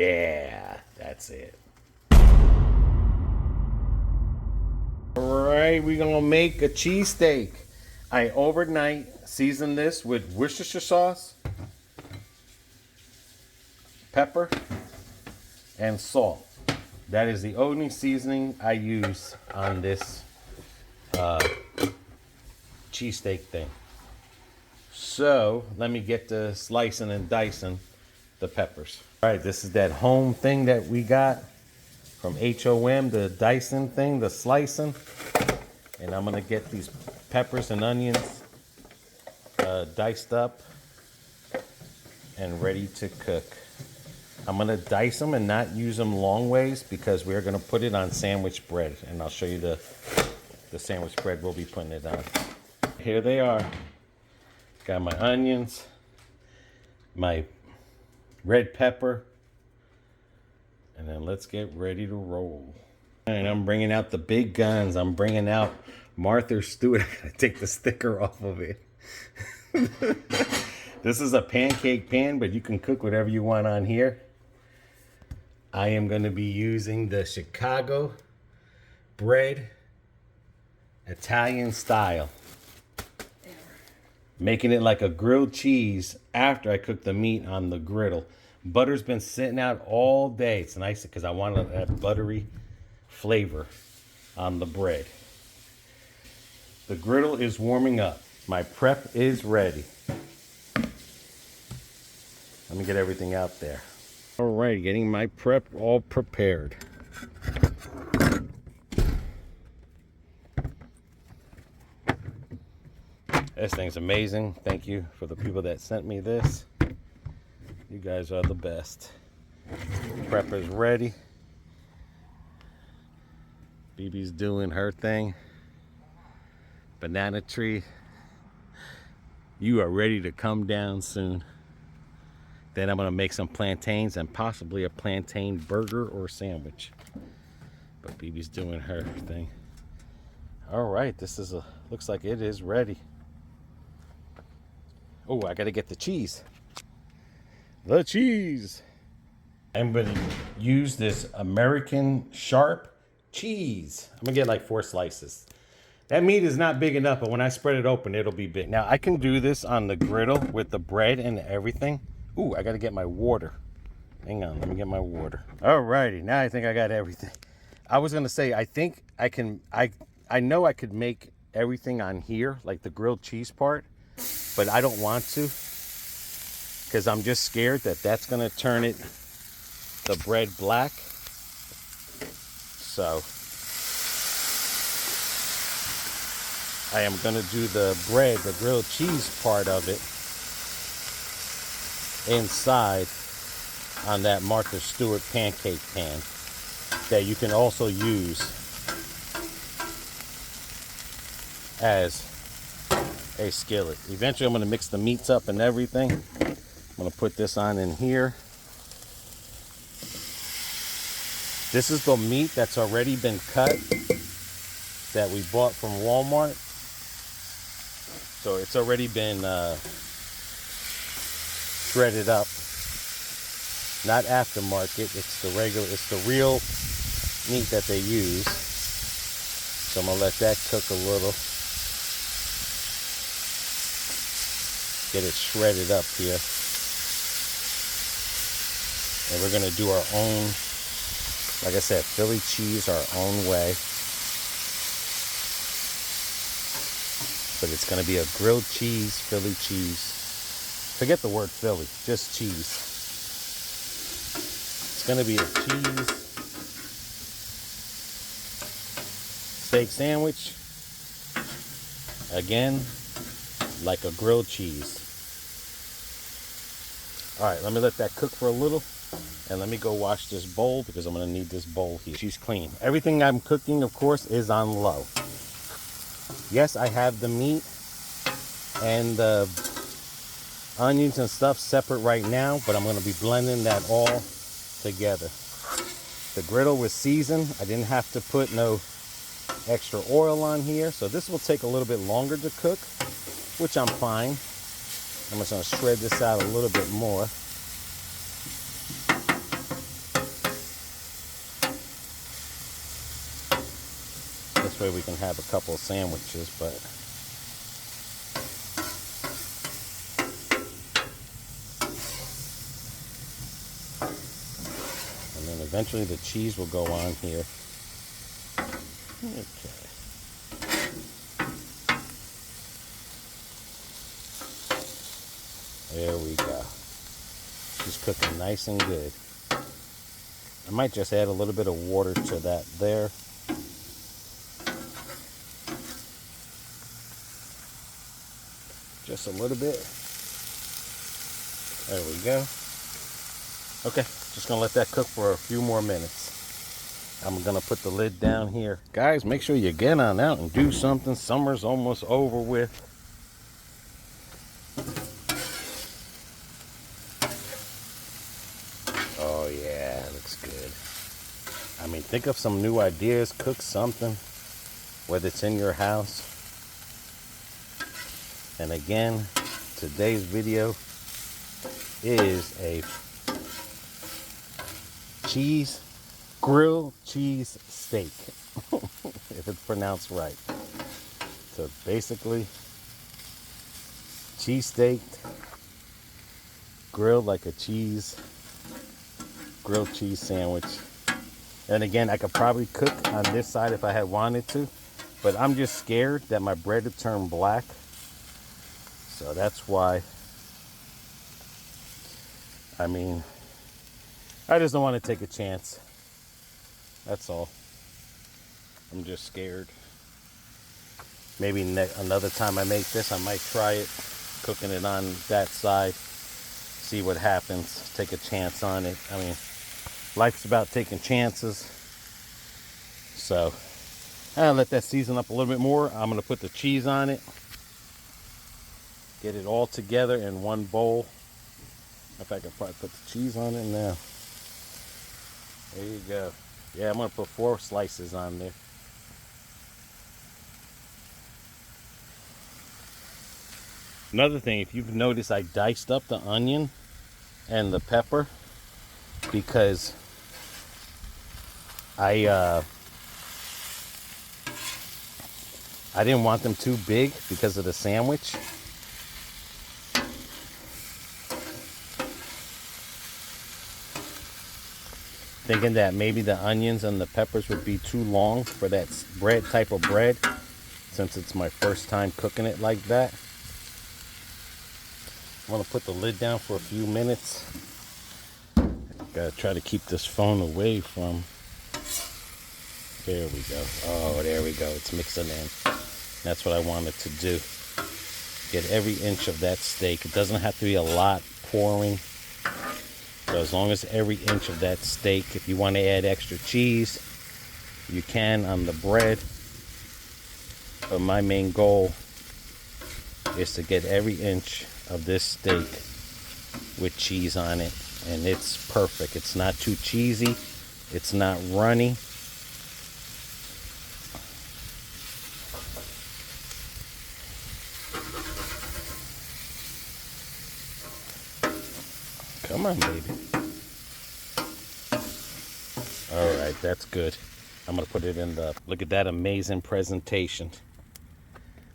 Yeah, that's it. Alright, we're gonna make a cheesesteak. I overnight seasoned this with Worcestershire sauce, pepper, and salt. That is the only seasoning I use on this cheesesteak thing. So let me get to slicing and dicing the peppers. All right, this is that home thing that we got from HOM, the dicing thing, the slicing. And I'm gonna get these peppers and onions diced up and ready to cook. I'm gonna dice them and not use them long ways because we're gonna put it on sandwich bread, and I'll show you the sandwich bread we'll be putting it on. Here they are. Got my onions, my red pepper, and then let's get ready to roll. And I'm bringing out the big guns. I'm bringing out Martha Stewart. I gotta take the sticker off of it. This is a pancake pan, but you can cook whatever you want on here. I am going to be using the Chicago bread Italian style. Making it like a grilled cheese after I cook the meat on the griddle. Butter's been sitting out all day. It's nice because I want that buttery flavor on the bread. The griddle is warming up. My prep is ready. Let me get everything out there. All right, getting my prep all prepared. This thing's amazing. Thank you for the people that sent me this. You guys are the best. Prep is ready. BB's doing her thing. Banana tree. You are ready to come down soon. Then I'm gonna make some plantains and possibly a plantain burger or sandwich. But BB's doing her thing. All right, this is looks like it is ready. Oh, I gotta get the cheese. The cheese. I'm gonna use this American sharp cheese. I'm gonna get like 4 slices. That meat is not big enough, but when I spread it open, it'll be big. Now I can do this on the griddle with the bread and everything. Ooh, I gotta get my water. Hang on, let me get my water. Alrighty, now I think I got everything. I was gonna say, I think I can, I know I could make everything on here, like the grilled cheese part, but I don't want to, because I'm just scared that that's gonna turn it, the bread black. So, I am gonna do the bread, the grilled cheese part of it, inside on that Martha Stewart pancake pan that you can also use as a skillet. Eventually I'm going to mix the meats up and everything. I'm going to put this on in here. This is the meat that's already been cut that we bought from Walmart. So it's already been shredded up, not aftermarket. It's the regular, it's the real meat that they use. So I'm gonna let that cook a little. Get it shredded up here, and we're gonna do our own, like I said, Philly cheese our own way. But it's gonna be a grilled cheese, Philly cheese. Forget the word Philly, just cheese. It's gonna be a cheese steak sandwich. Again, like a grilled cheese. All right, let me let that cook for a little, and let me go wash this bowl because I'm gonna need this bowl here. She's clean. Everything I'm cooking, of course, is on low. Yes, I have the meat and the onions and stuff separate right now, but I'm going to be blending that all together. The griddle was seasoned. I didn't have to put no extra oil on here, so this will take a little bit longer to cook, which I'm fine. I'm just going to shred this out a little bit more. This way we can have a couple of sandwiches, but and then eventually the cheese will go on here. Okay. There we go. She's cooking nice and good. I might just add a little bit of water to that there. Just a little bit. There we go. Okay, just gonna let that cook for a few more minutes. I'm gonna put the lid down here. Guys, make sure you get on out and do something. Summer's almost over with. Oh yeah, looks good. I mean, think of some new ideas, cook something, whether it's in your house. And again, today's video is a grilled cheese steak, if it's pronounced right. So basically, cheese steak grilled like a grilled cheese sandwich. And again, I could probably cook on this side if I had wanted to, but I'm just scared that my bread would turn black. So that's why, I mean, I just don't want to take a chance. That's all. I'm just scared. Maybe another time I make this, I might try it, cooking it on that side, see what happens, take a chance on it. I mean, life's about taking chances. So I'll let that season up a little bit more. I'm going to put the cheese on it. Get it all together in one bowl. If I can probably put the cheese on it now. There you go. Yeah, I'm going to put 4 slices on there. Another thing, if you've noticed, I diced up the onion and the pepper because I didn't want them too big because of the sandwich. Thinking that maybe the onions and the peppers would be too long for that type of bread, since it's my first time cooking it like that. I'm gonna put the lid down for a few minutes. Gotta try to keep this phone away from. There we go. Oh, there we go. It's mixing in. That's what I wanted to do. Get every inch of that steak. It doesn't have to be a lot pouring. So as long as every inch of that steak, if you want to add extra cheese, you can on the bread. But my main goal is to get every inch of this steak with cheese on it. And it's perfect. It's not too cheesy. It's not runny. Come on, baby. All right, that's good. I'm gonna put it in the, look at that amazing presentation.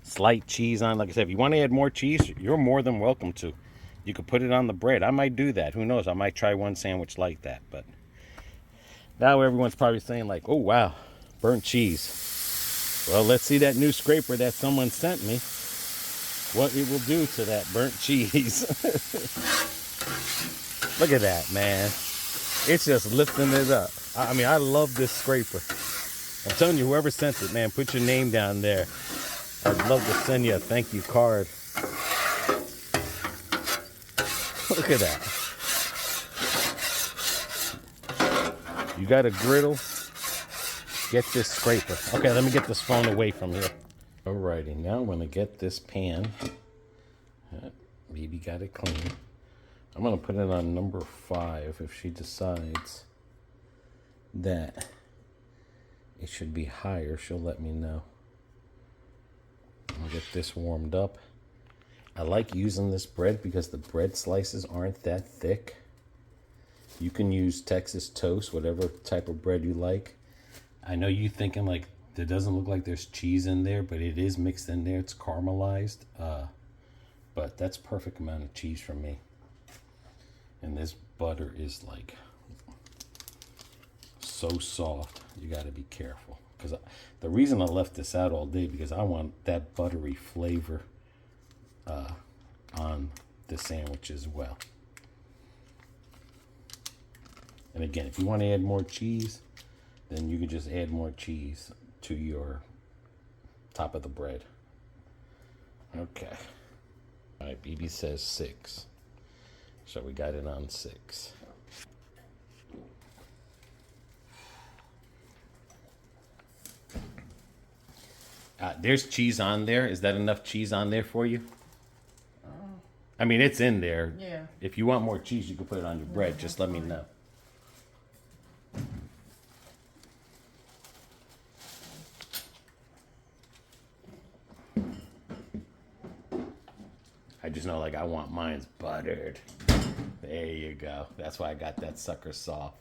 Slight cheese on, like I said, if you want to add more cheese, you're more than welcome to. You could put it on the bread. I might do that. Who knows? I might try one sandwich like that. But now everyone's probably saying like, oh, wow, burnt cheese. Well, let's see that new scraper that someone sent me. What it will do to that burnt cheese. Look at that, man. It's just lifting it up. I mean, I love this scraper. I'm telling you, whoever sent it, man, put your name down there. I'd love to send you a thank you card. Look at that. You got a griddle? Get this scraper. Okay, let me get this phone away from here. Alrighty, now I'm gonna get this pan. Baby got it clean. I'm gonna put it on number 5 if she decides that it should be higher. She'll let me know. I'll get this warmed up. I like using this bread because the bread slices aren't that thick. You can use Texas toast, whatever type of bread you like. I know you thinking like, There doesn't look like there's cheese in there, but it is mixed in there. It's caramelized. But that's perfect amount of cheese for me. And this butter is like so soft. You got to be careful. Because the reason I left this out all day, because I want that buttery flavor on the sandwich as well. And again, if you want to add more cheese, then you can just add more cheese to your top of the bread. Okay. All right, BB says 6. So we got it on 6. There's cheese on there. Is that enough cheese on there for you? I mean, it's in there. Yeah. If you want more cheese, you can put it on your bread. Just let me know. I just know, like, I want mine's buttered. There you go. That's why I got that sucker soft.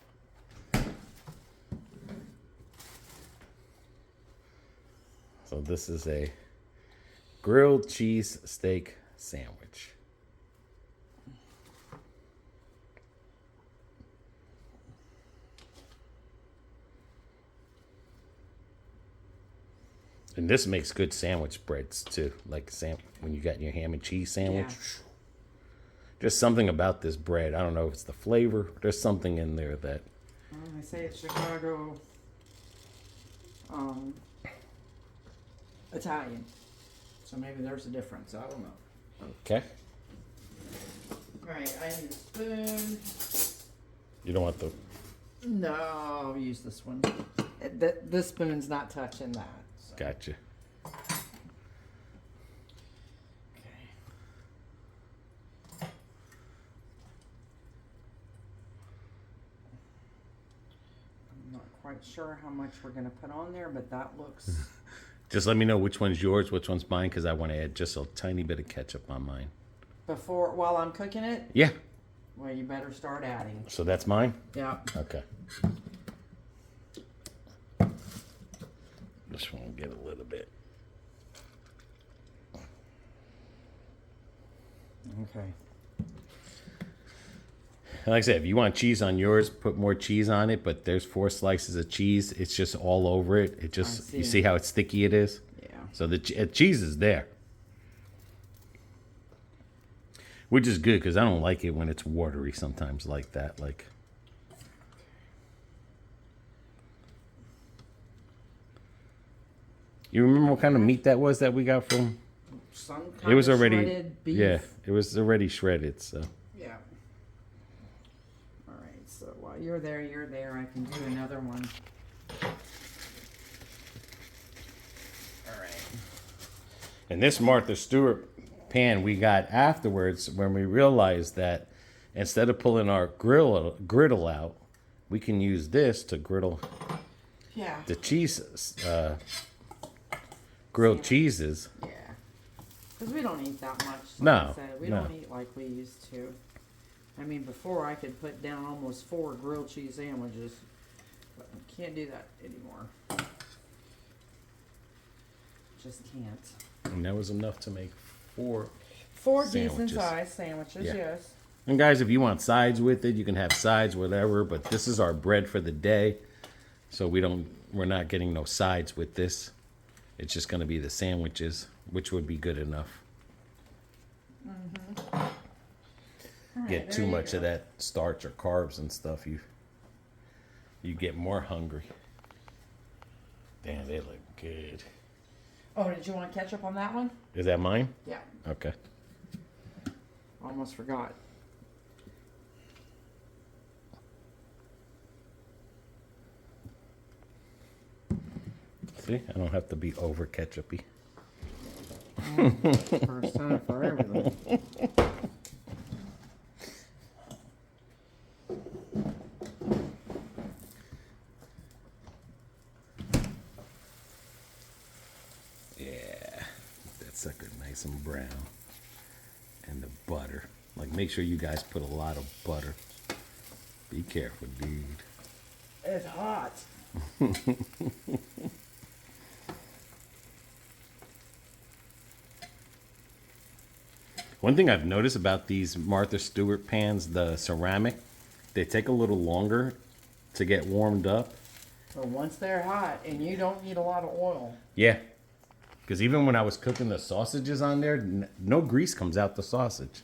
So this is a grilled cheesesteak sandwich. And this makes good sandwich breads too. Like when you got your ham and cheese sandwich. Yeah. Just something about this bread. I don't know if it's the flavor. There's something in there that. I say it's Chicago Italian. So maybe there's a difference. I don't know. Okay. Alright, I need a spoon. You don't want the. No, I'll use this one. This spoon's not touching that. So. Gotcha. Okay. I'm not quite sure how much we're going to put on there, but that looks... Just let me know which one's yours, which one's mine, because I want to add just a tiny bit of ketchup on mine. While I'm cooking it? Yeah. Well, you better start adding. So that's mine? Yeah. Okay. Just want to get a little bit. Okay. Like I said, if you want cheese on yours, put more cheese on it, but there's 4 slices of cheese. It's just all over it. It just, you see how sticky it is? Yeah. So the cheese is there. Which is good, because I don't like it when it's watery sometimes like that. Like, you remember what kind of meat that was that we got from? Some kind it was of already shredded beef. Yeah, it was already shredded, so. Yeah. All right, so while you're there, I can do another one. All right. And this Martha Stewart pan we got afterwards when we realized that instead of pulling our griddle out, we can use this to griddle the cheeses, grilled cheeses. Yeah, because we don't eat that much. Like No, I said, we don't eat like we used to. I mean, before I could put down almost 4 grilled cheese sandwiches, but I can't do that anymore. Just can't. And that was enough to make 4 decent sized sandwiches, Yeah. yes. And guys, if you want sides with it, you can have sides, whatever. But this is our bread for the day, so we're not getting no sides with this. It's just going to be the sandwiches, which would be good enough. Mm-hmm. Right, get too much of that starch or carbs and stuff, you get more hungry. Damn, they look good. Oh, did you want ketchup on that one? Is that mine? Yeah. Okay. Almost forgot. See, I don't have to be over ketchupy. First time for everything. Yeah, that sucker nice and brown. And the butter. Like, make sure you guys put a lot of butter. Be careful, dude. It's hot. One thing I've noticed about these Martha Stewart pans, the ceramic, they take a little longer to get warmed up. But once they're hot, and you don't need a lot of oil. Yeah. Because even when I was cooking the sausages on there, no grease comes out the sausage.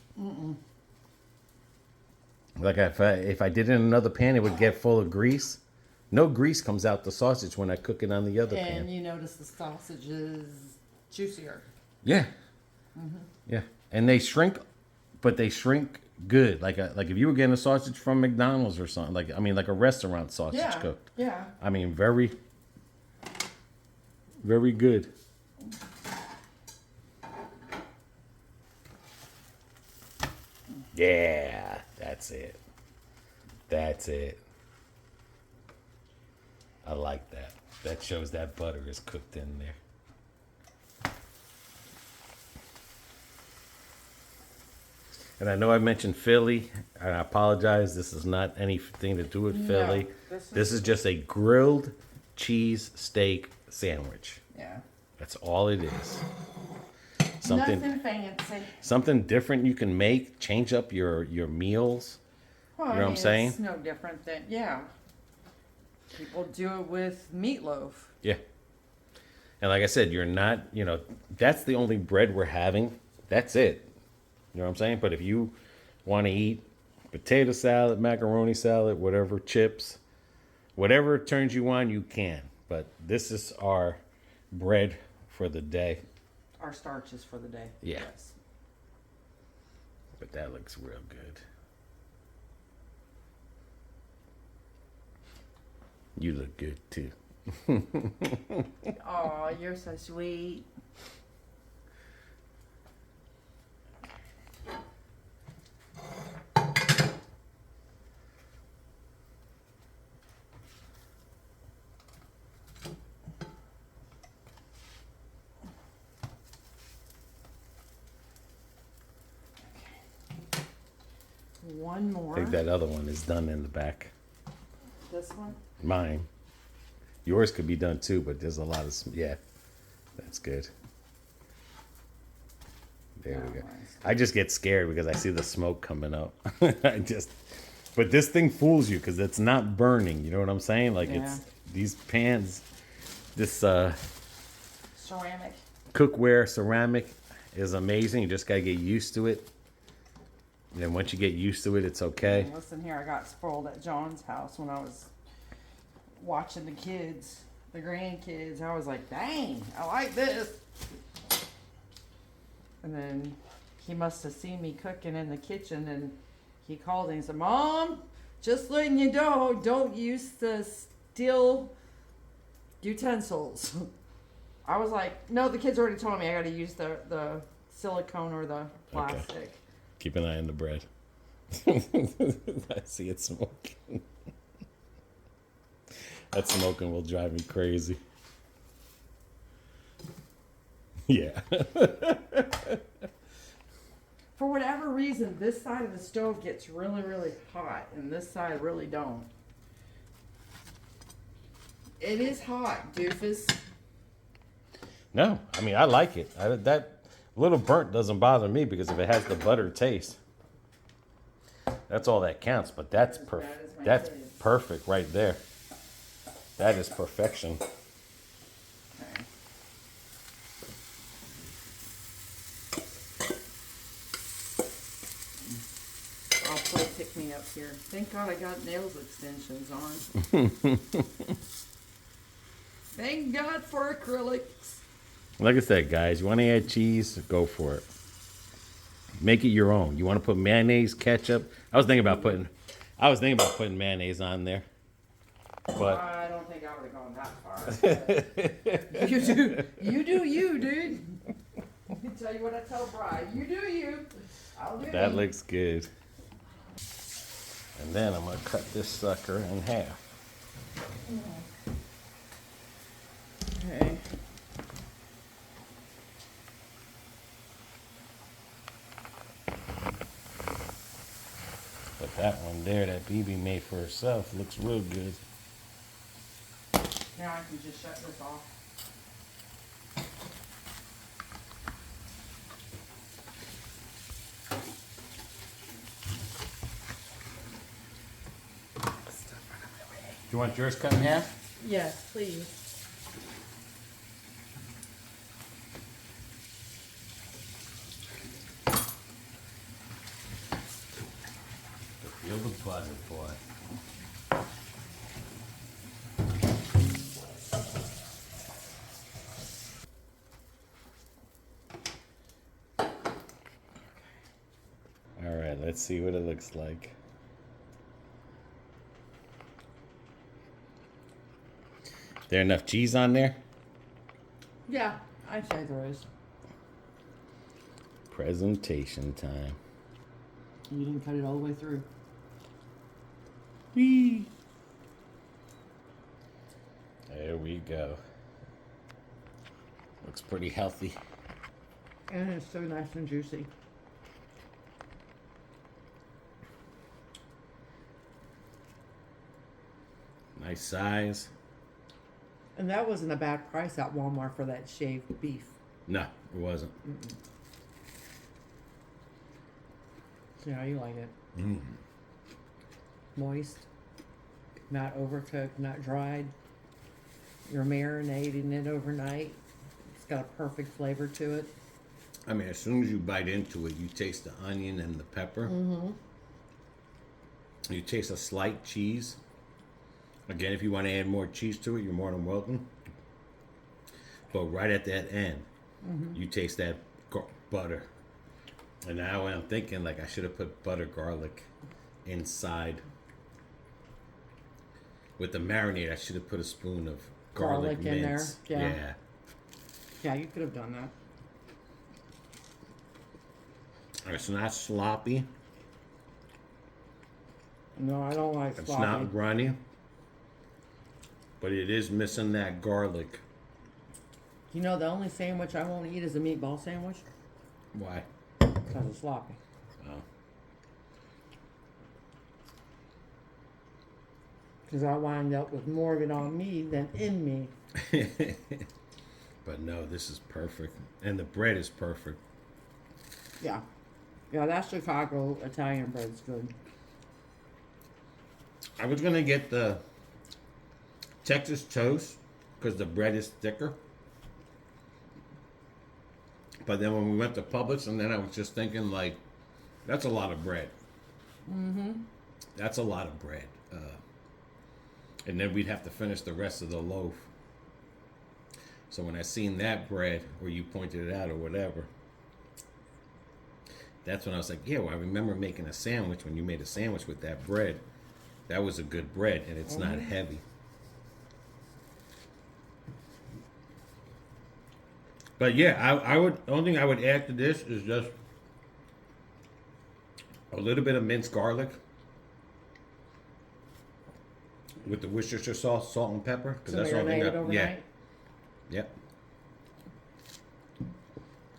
Like if I did it in another pan, it would get full of grease. No grease comes out the sausage when I cook it on the other pan. And you notice the sausage is juicier. Yeah. Yeah. And they shrink, but they shrink good. Like if you were getting a sausage from McDonald's or something, like a restaurant sausage cooked. Yeah. I mean, very, very good. Yeah, that's it. That's it. I like that. That shows that butter is cooked in there. And I know I mentioned Philly, and I apologize. This is not anything to do with Philly. This is just a grilled cheese steak sandwich. Yeah. That's all it is. Nothing fancy. Something different you can make, change up your meals. Well, you know what I'm saying? It's no different than, yeah. People do it with meatloaf. Yeah. And like I said, you're not, that's the only bread we're having. That's it. You know what I'm saying? But if you want to eat potato salad, macaroni salad, whatever, chips, whatever turns you on, you can. But this is our bread for the day. Our starches for the day. Yeah. Yes. But that looks real good. You look good too. Oh, you're so sweet. One more. I think that other one is done in the back. This one? Mine. Yours could be done too, but there's a lot of, yeah, that's good. There we go. I just get scared because I see the smoke coming up. But this thing fools you because it's not burning. You know what I'm saying? Like it's these pans, this ceramic cookware ceramic is amazing. You just gotta get used to it. And then once you get used to it, it's okay. Listen here, I got spoiled at John's house when I was watching the kids, the grandkids. I was like, dang, I like this. And then he must have seen me cooking in the kitchen, and he called and he said, Mom, just letting you know, don't use the steel utensils. I was like, no, the kids already told me I got to use the silicone or the plastic. Okay. Keep an eye on the bread. I see it smoking. That smoking will drive me crazy. Yeah. For whatever reason, this side of the stove gets really, really hot, and this side really don't. It is hot, doofus. No, I mean, I like it. That little burnt doesn't bother me because if it has the butter taste, that's all that counts. But that's perfect. That's perfect right there. That is perfection. Okay. I'll put a pick-me up here. Thank God I got nails extensions on. Thank God for acrylics. Like I said, guys, you want to add cheese, go for it. Make it your own. You want to put mayonnaise, ketchup? I was thinking about putting mayonnaise on there. But I don't think I would have gone that far. You do you, dude. I can tell you what I tell Bri. You do you. I'll do that me. looks good. And then I'm going to cut this sucker in half. Okay. But that one there that BB made for herself looks real good. Now I can just shut this off. you want yours cut in half? Yes, please. Feel the butter, boy. All right, let's see what it looks like. There enough cheese on there? Yeah, I'd say there is. Presentation time. You didn't cut it all the way through. Whee! There we go. Looks pretty healthy. And it's so nice and juicy. Nice size. And that wasn't a bad price at Walmart for that shaved beef. No, it wasn't. See how you like it. Mm. Moist, not overcooked, not dried. You're marinating it overnight. It's got a perfect flavor to it. I mean, as soon as you bite into it, you taste the onion and the pepper. Mm-hmm. You taste a slight cheese. Again, if you want to add more cheese to it, you're more than welcome. But right at that end, you taste that butter. And now I'm thinking, like, I should have put butter garlic inside. With the marinade, I should have put a spoon of garlic in there, mince. yeah. Yeah, you could have done that. It's not sloppy. No, I don't like It's sloppy. not runny. But it is missing that garlic. You know, the only sandwich I won't eat is a meatball sandwich Why? because it's sloppy. Oh. Because I wind up with more of it on me than in me. But no, this is perfect. And the bread is perfect. Yeah. Yeah, that Chicago Italian bread's good. I was going to get the Texas toast because the bread is thicker. But then when we went to Publix, and then I was just thinking, like, that's a lot of bread. Mm-hmm. That's a lot of bread. And then we'd have to finish the rest of the loaf. So when I seen that bread, or you pointed it out or whatever, that's when I was like, yeah, well, I remember making a sandwich when you made a sandwich with that bread. That was a good bread, and it's not heavy. But yeah, I would. The only thing I would add to this is just a little bit of minced garlic with the Worcestershire sauce, salt and pepper, because that's the only thing. Overnight? Yep.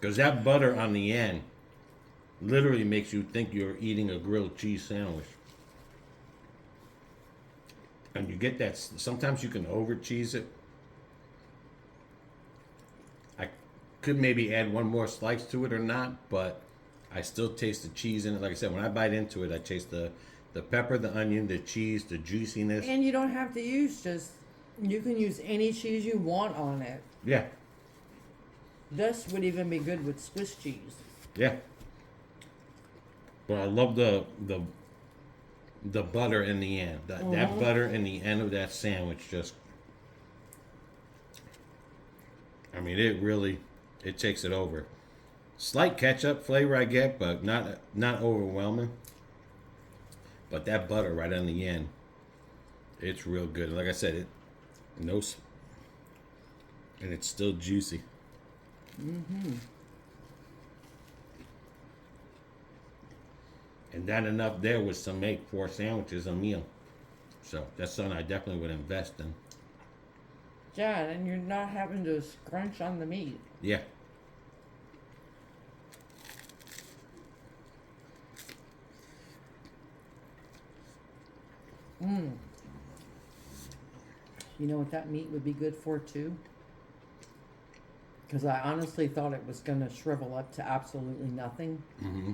Because that butter on the end literally makes you think you're eating a grilled cheese sandwich. And you get that. Sometimes you can over cheese it. I could maybe add one more slice to it or not, but I still taste the cheese in it. Like I said, when I bite into it, I taste the pepper, the onion, the cheese, the juiciness. And you don't have to use you can use any cheese you want on it. Yeah. This would even be good with Swiss cheese. Yeah. But I love the butter in the end. That butter in the end of that sandwich just, I mean, it takes it over. Slight ketchup flavor I get, but not overwhelming. But that butter right on the end, it's real good. Like I said, and it's still juicy. Mm-hmm. And that enough there was to make 4 sandwiches a meal. So that's something I definitely would invest in. Yeah, and you're not having to scrunch on the meat. Yeah. You know what that meat would be good for too? Because I honestly thought it was going to shrivel up to absolutely nothing. Mm-hmm.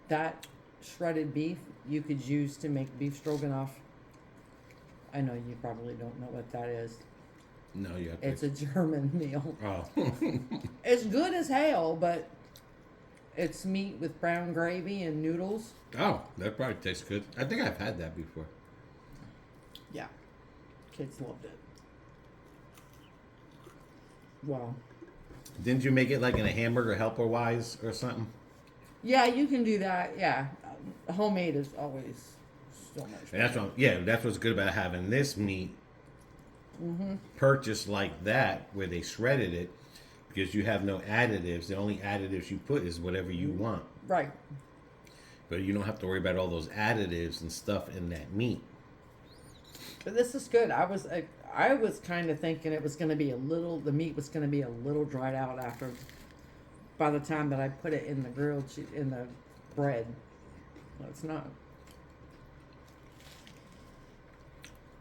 That shredded beef you could use to make beef stroganoff. I know you probably don't know what that is. No, you have It's a German meal. Oh. It's good as hell, but it's meat with brown gravy and noodles. Oh, that probably tastes good. I think I've had that before. Yeah. Kids loved it. Wow. Didn't you make it like in a hamburger helper wise or something? Yeah, you can do that. Yeah. Homemade is always so much And that's what, that's what's good about having this meat purchased like that, where they shredded it, because you have no additives. The only additives you put is whatever you want. Right. But you don't have to worry about all those additives and stuff in that meat. But this is good. I was kind of thinking it was going to be the meat was going to be a little dried out after, by the time that I put it in the in the bread. No, it's not.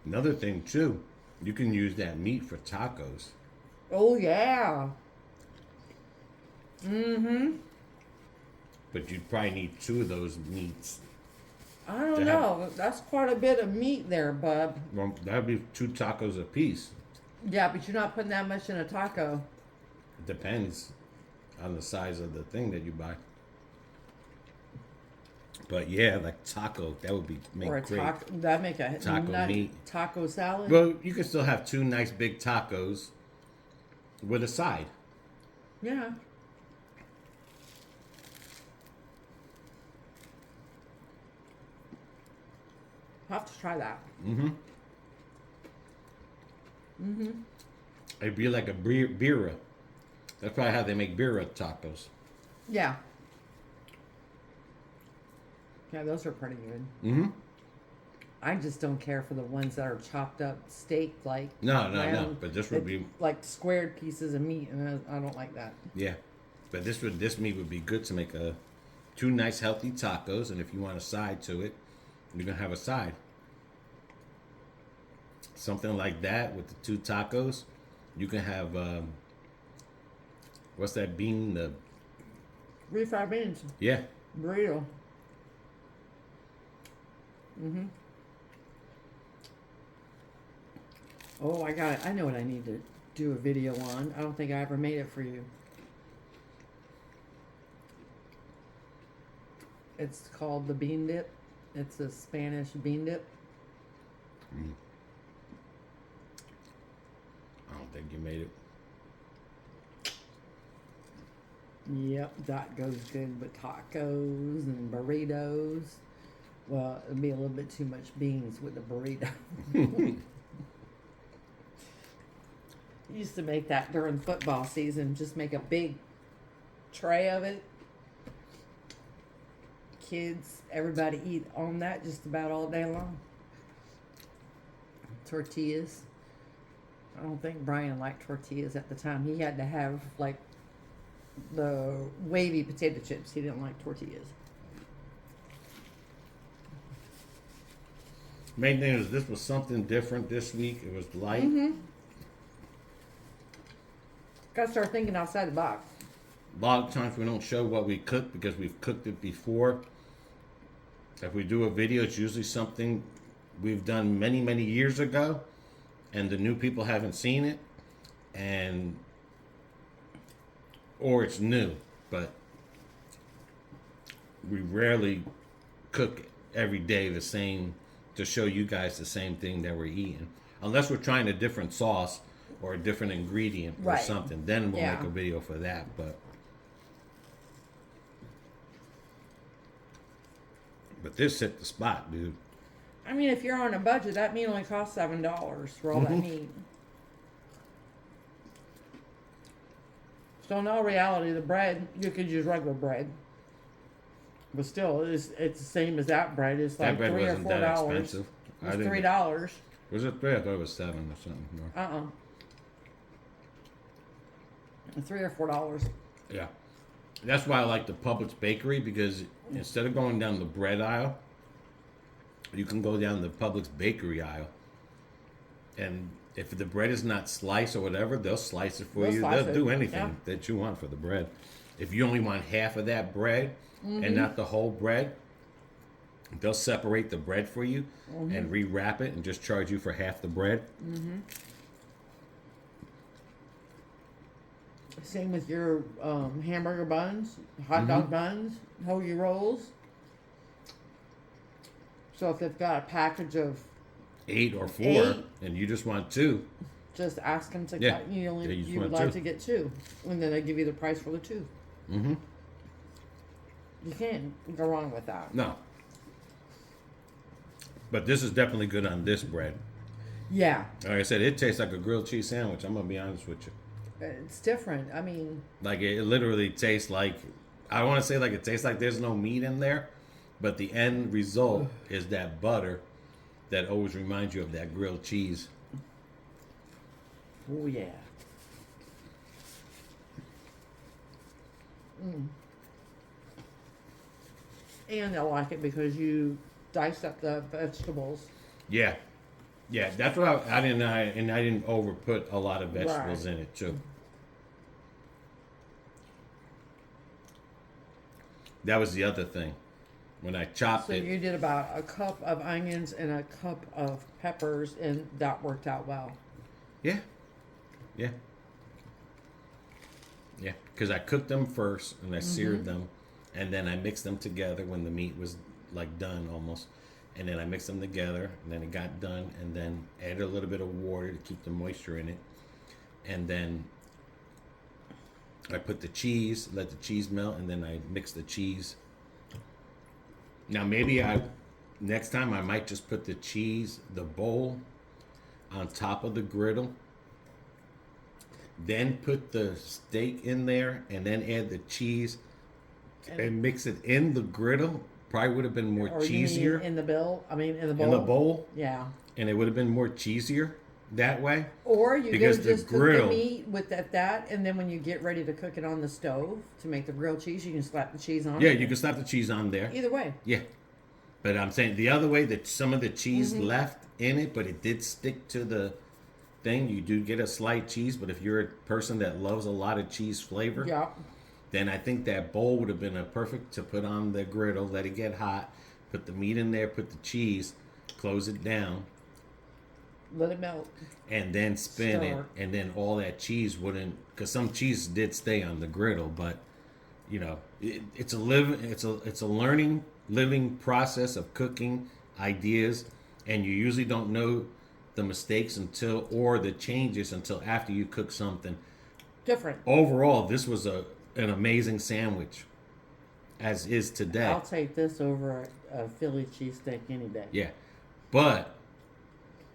Another thing too, you can use that meat for tacos. Oh yeah. Mm-hmm. But you'd probably need 2 of those meats. I don't know. That's quite a bit of meat there, bub. Well, that'd be 2 tacos a piece. Yeah, but you're not putting that much in a taco. It depends on the size of the thing that you buy. But yeah, like taco, that would make Or a great. taco. That'd make a Taco meat. taco salad. Well, you can still have 2 nice big tacos with a side. Yeah. I'll have to try that. It'd be like a birra. That's probably how they make birra tacos. Yeah. Yeah, those are pretty good. Mm-hmm. I just don't care for the ones that are chopped up steak, like No. round, But this would be like squared pieces of meat, and I don't like that. yeah. But this meat would be good to make 2 nice healthy tacos, and if you want a side to it, you're gonna have a side. Something like that with the 2 tacos. You can have what's that bean? The Refried beans, yeah. burrito. Oh, I got it. I know what I need to do a video on. I don't think I ever made it for you. It's called the bean dip. It's a Spanish bean dip. I don't think you made it. Yep, that goes good with tacos and burritos. Well, it'd be a little bit too much beans with the burrito. Used to make that during football season. Just make a big tray of it. Kids, everybody eat on that just about all day long. Tortillas. I don't think Brian liked tortillas at the time. He had to have like the wavy potato chips. He didn't like tortillas. Main thing is this was something different this week. It was light. Gotta start thinking outside the box. A lot of times we don't show what we cook because we've cooked it before. If we do a video, it's usually something we've done many, many years ago, and the new people haven't seen it, or it's new, but we rarely cook every day the same to show you guys the same thing that we're eating, unless we're trying a different sauce or a different ingredient or Right. something. Then we'll Yeah. make a video for that. But this hit the spot, dude. I mean, if you're on a budget, that meat only costs $7 for all that meat. So in all reality, the bread, you could use regular bread. But still, it's the same as that bread. It's like That bread $3 or wasn't that $4. expensive. It's $3. Was it 3? I thought it was 7 or something. No. $3 or $4. Yeah. That's why I like the Publix bakery, because instead of going down the bread aisle, you can go down the Publix bakery aisle. And if the bread is not sliced or whatever, they'll slice it for They'll you. slice They'll it, do anything yeah. that you want for the bread. If you only want half of that bread and not the whole bread, they'll separate the bread for you and rewrap it and just charge you for half the bread. Same with your hamburger buns, hot dog buns, hoagie rolls. So if they've got a package of 8 or 4, 8. and you just want 2. just ask them to Yeah. cut. You only Yeah, you just you would want like 2. to get 2, and then they give you the price for the 2. Mm-hmm. You can't go wrong with that. No. But this is definitely good on this bread. Yeah, Like I said, it tastes like a grilled cheese sandwich. I'm gonna be honest with you. it's different. I mean, Like it literally tastes like, I want to say like it tastes like there's no meat in there, but the end result is that butter that always reminds you of that grilled cheese. oh yeah. And they'll like it because you diced up the vegetables. Yeah, yeah, that's what I didn't. I didn't over put a lot of vegetables Right. in it too. That was the other thing. When I chopped So it, you did about a cup of onions and a cup of peppers, and that worked out well. yeah, yeah, yeah, because I cooked them first and I seared them, and then I mixed them together when the meat was like done almost, and then I mixed them together, and then it got done, and then added a little bit of water to keep the moisture in it, and then I put the cheese, let the cheese melt, and then I mixed the cheese. Now maybe next time I might just put the cheese, the bowl, on top of the griddle, then put the steak in there, and then add the cheese and mix it in the griddle. Probably would have been more Or you mean cheesier in the bill. I mean, in the bowl. in the bowl, Yeah. and it would have been more cheesier that way. Or you Because could the just cook griddle- the meat with that, and then when you get ready to cook it on the stove to make the grilled cheese, you can slap the cheese on. Yeah, it. you can slap the cheese on there. Either way. Yeah, but I'm saying the other way, that some of the cheese left in it, but it did stick to the thing. You do get a slight cheese, but if you're a person that loves a lot of cheese flavor, Yeah. then I think that bowl would have been a perfect to put on the griddle, let it get hot, put the meat in there, put the cheese, close it down, Let it melt. and then spin it, Stir. and then all that cheese wouldn't, because some cheese did stay on the griddle, but you know, it's a learning, living process of cooking ideas, and you usually don't know the mistakes or the changes until after you cook something. Different. Overall, this was an amazing sandwich, as is today. I'll take this over a Philly cheesesteak any day. Yeah, but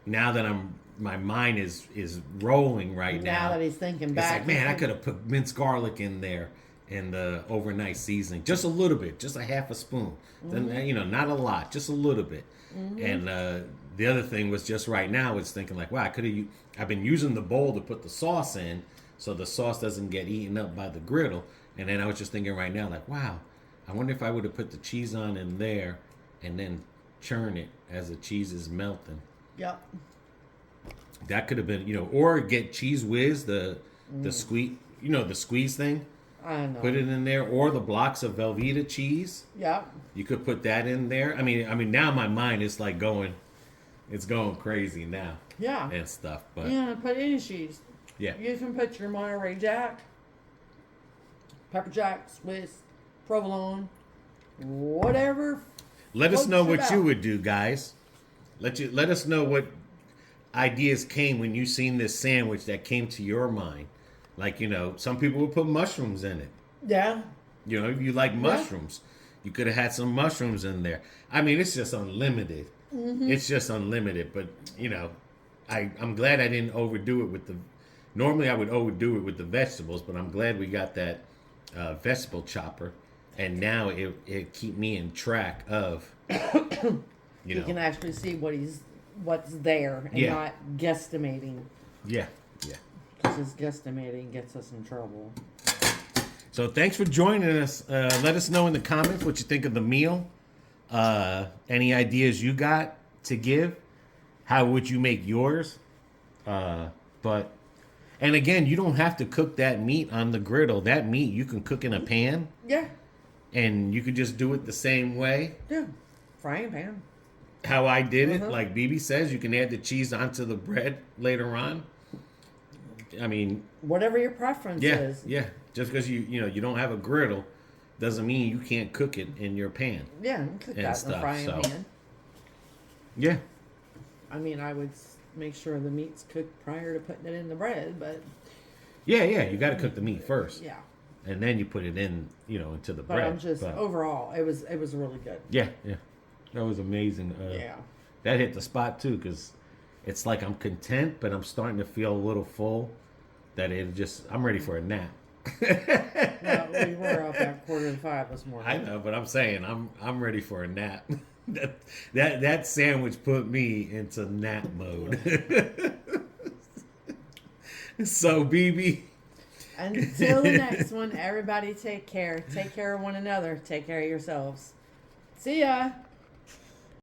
now that my mind is rolling right Now now. that he's thinking It's back. like, man, I could have put minced garlic in there and the overnight seasoning, just a little bit, just a half a spoon. Then not a lot, just a little bit. And the other thing was just right now, it's thinking like, wow, I've been using the bowl to put the sauce in, so the sauce doesn't get eaten up by the griddle. And then I was just thinking right now, like, wow, I wonder if I would have put the cheese on in there and then churn it as the cheese is melting. Yep. That could have been, or get Cheese Whiz, the squeeze, the squeeze thing. I know. Put it in there, or the blocks of Velveeta cheese. Yep. You could put that in there. I mean, now my mind is like it's going crazy now Yeah. and stuff. But Yeah, put any cheese. yeah, You can put your Monterey Jack, pepper jack, Swiss, provolone, whatever. let us floats know your what you boat. would do, guys. Let us know what ideas came when you seen this sandwich that came to your mind. Like, some people would put mushrooms in it. Yeah. If you like mushrooms, you could have had some mushrooms in there. I mean, it's just unlimited. It's just unlimited. But, I'm glad I didn't overdo it with the... Normally, I would overdo it with the vegetables, but I'm glad we got that vegetable chopper. And now it keep me in track of, You can actually see what's there and Yeah. not guesstimating. Yeah. Because guesstimating gets us in trouble. So thanks for joining us. Let us know in the comments what you think of the meal. Any ideas you got to give? How would you make yours? And again, you don't have to cook that meat on the griddle. That meat you can cook in a pan, Yeah. and you could just do it the same way. Yeah. frying pan. How I did it, like BB says, you can add the cheese onto the bread later on. I mean, whatever your preference is. Yeah. Just because you don't have a griddle doesn't mean you can't cook it in your pan. Yeah, you can cook that in the frying pan. Yeah. I mean, I would make sure the meat's cooked prior to putting it in the bread, but yeah, you got to cook the meat first. Yeah. And then you put it in, into the bread. I'm just overall, it was really good. Yeah. That was amazing. Yeah. That hit the spot too, because it's like I'm content, but I'm starting to feel a little full. That I'm ready for a nap. Well, we were up at 4:45 this morning. I know, but I'm saying I'm ready for a nap. that sandwich put me into nap mode. So, BB. Until the next one, everybody take care. Take care of one another. Take care of yourselves. See ya.